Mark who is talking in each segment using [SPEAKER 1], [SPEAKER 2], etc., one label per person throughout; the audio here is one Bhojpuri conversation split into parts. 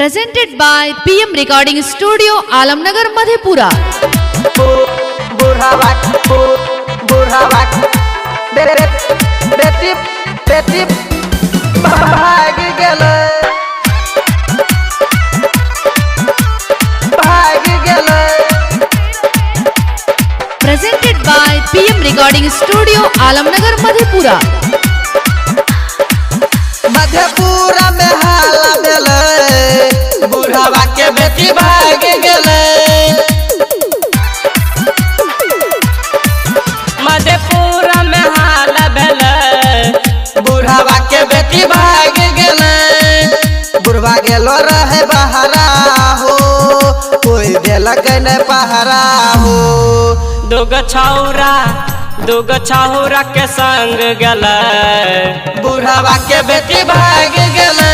[SPEAKER 1] Presented by PM Recording Studio, Alamnagar, Madhepura. Presented by PM Recording Studio, Alamnagar, Madhepura.
[SPEAKER 2] Madhepura में हाला भेले बुढ़ावा के बेटी भाग गेले। मधेपुरा में हाला भेले बुढ़ावा के बेटी भाग गेले। बुढ़वा गेलो रहे बहरा हो, कोई देलक न पहरा हो। दूगो छौरा के संग गेले बुढ़ावा के बेटी भाग गेले।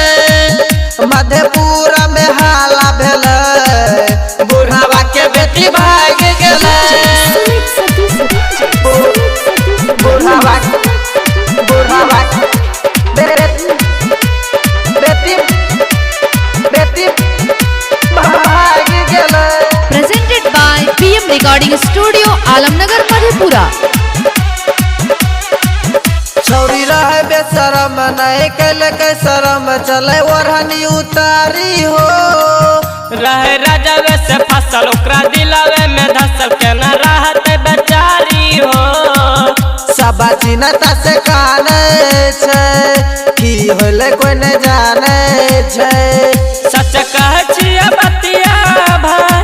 [SPEAKER 2] मधेपुरा में हाला भेले बुढ़ावा के बेटी भाग गेले। बुढ़ावा बेटी भाग गेले।
[SPEAKER 1] Presented by PM Recording Studio, Alamnagar, Madhepura.
[SPEAKER 2] छौरी रहे बेशरम नहीं कैल के शरम चले ओढ़नी उतारी हो। रहे राजावे से फसल ओकरा दिलावे में धसल के न रहते बेचारी हो। सब चिन्हता से काने छे की होले कोई न जाने छे। सच कह छिया बतिया भाई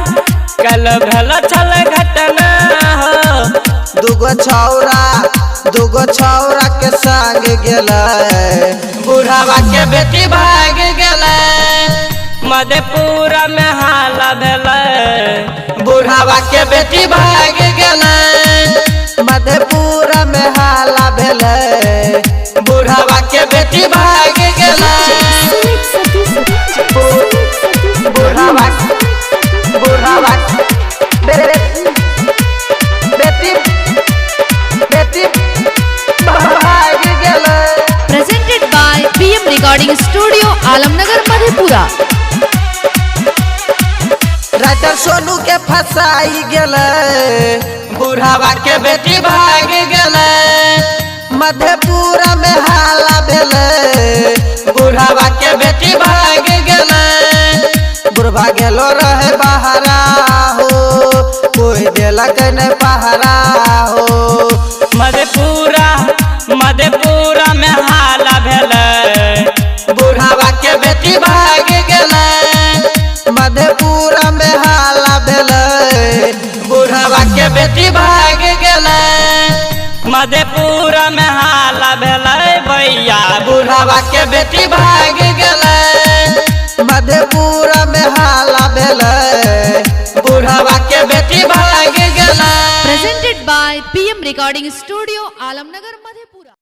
[SPEAKER 2] कल भेल छल घटना हो। दूगो छौरा के संग गेले बुढ़ावा के बेटी भाग गेले। मधेपुरा में हाला भेले बुढ़ावा के बेटी भाग गेले। मधेपुरा में हाला भेले बुढ़ावा के बेटी भाग गेले। बुढ़ावा बेटी भाग गेले।
[SPEAKER 1] Presented by PM Recording Studio, Alamnagar, Madhepura.
[SPEAKER 2] Writer Sonu के फसाई गेले बुढ़ावा के बेटी भाग गेले। मधेपुरा में हाला भेले बुढ़ावा के बेटी भाग गेले। बुढ़वा गेलो रहे बहरा हो, कोई देलक न पहरा हो। मधेपुरा में हाला भेले बुढ़ावा के बेटी भाग गेले। मधेपुरा में हाला भेले बुढ़ावा के बेटी भाग गेले। मधेपुरा में हाला भेले भैया बुढ़ावा के बेटी भाग गेले। मधेपुरा में हाला भेले बुढ़ावा के बेटी भाग गेले।
[SPEAKER 1] Presented by PM Recording Studio, Alamnagar, Madhepura.